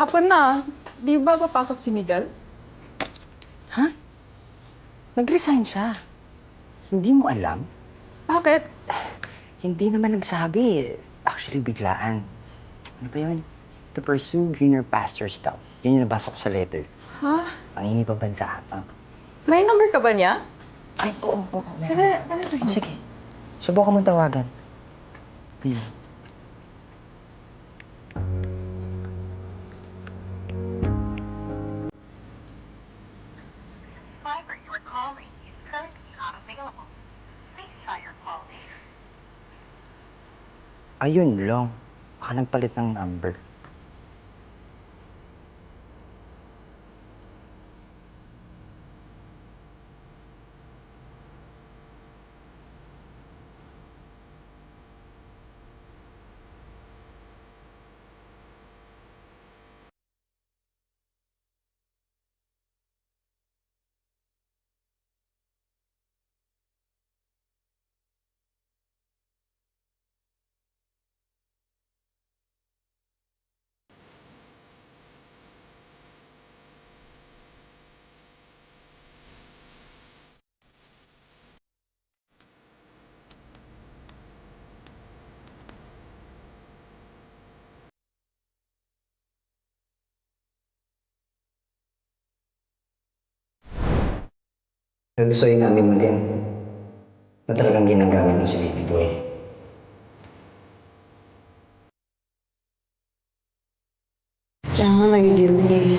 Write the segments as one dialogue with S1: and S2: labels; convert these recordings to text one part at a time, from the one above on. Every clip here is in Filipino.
S1: hapon na. Di ba papasok si Miguel?
S2: Ha? Nag-resign siya. Hindi mo alam?
S1: Bakit?
S2: Hindi naman nagsabi. Actually, biglaan. Ano ba yun? To pursue greener pastures daw. Yun yung nabasa ko sa letter.
S1: Ha?
S2: Pangingi pa bansa.
S1: May number ka ba niya?
S2: Ay, oo.
S1: Ano
S2: Sige. Subukan mong tawagan. Ayun.
S3: Fiber you are calling is currently not available. Please try your call later.
S2: Ayun lang. Baka nagpalit ng number. So, inamin mo din na talagang ginagamit mo si Baby Boy.
S1: Kaya nga nagigilty.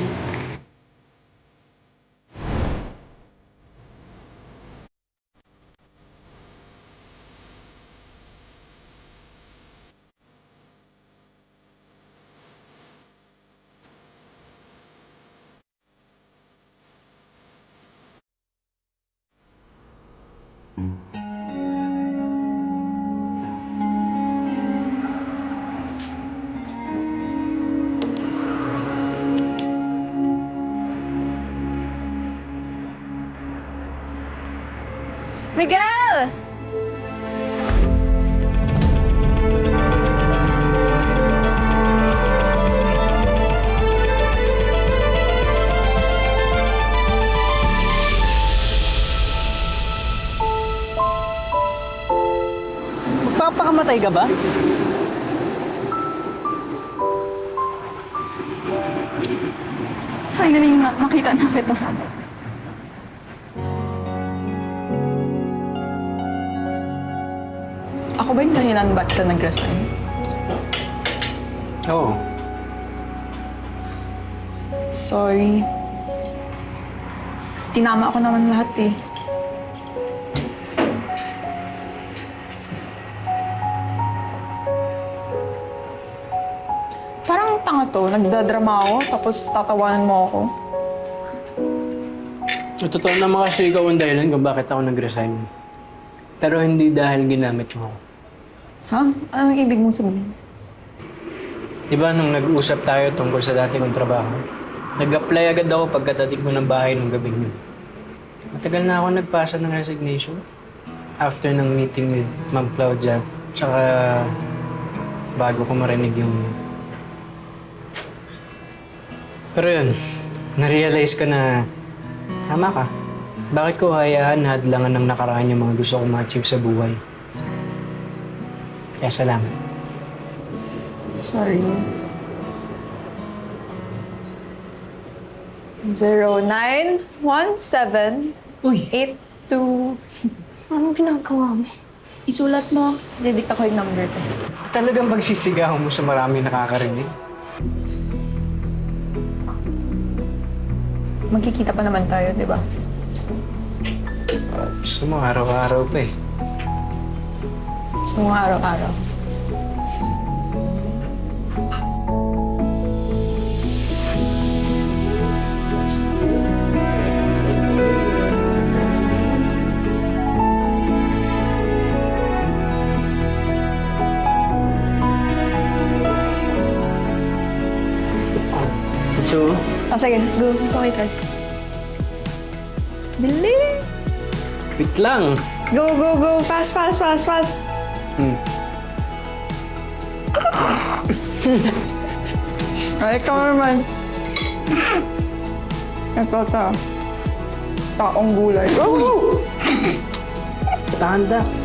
S1: Miguel!
S4: Magpapakamatay ka ba?
S1: Finally, nakita na kita. Ako ba yung dahilan ba't ka nag-resign?
S4: Oo.
S1: Sorry. Tinama ko naman lahat eh. Parang tanga to. Nagdadrama ako, tapos tatawanan mo ako.
S4: Totoo naman kasi ikaw ang dahilan kung bakit ako nag-resign. Pero hindi dahil ginamit mo ako.
S1: Ha? Anong ibig mong sabihin?
S4: Di ba nung nag-usap tayo tungkol sa dati kong trabaho, nag-apply agad ako pagkatating ko ng bahay ng gabing yun. Matagal na ako nagpasa ng resignation. After ng meeting with Ma'am Claudia, tsaka bago ko marinig yung... Pero yun, na-realize ko na tama ka. Bakit ko hayaan na hadlangan ng nakaraan yung mga gusto kong ma-achieve sa buhay? Kaya salamat.
S1: Sorry. 0917
S4: Uy!
S1: 82... Anong ginagawa mo? Isulat mo. Didikta ko yung number ko.
S4: Talagang magsisigaw mo sa maraming nakakarinig?
S1: Magkikita pa naman tayo, di ba?
S4: Gusto mo araw-araw pa eh.
S1: Gusto mo araw-araw.
S4: So,
S1: Sige. Go. Gusto ko i-try. Dali!
S4: wait lang.
S1: Go, go, go! Fast, fast, fast, fast! Ay, ikaw naman. Ito sa taong gulay.
S4: Tanda.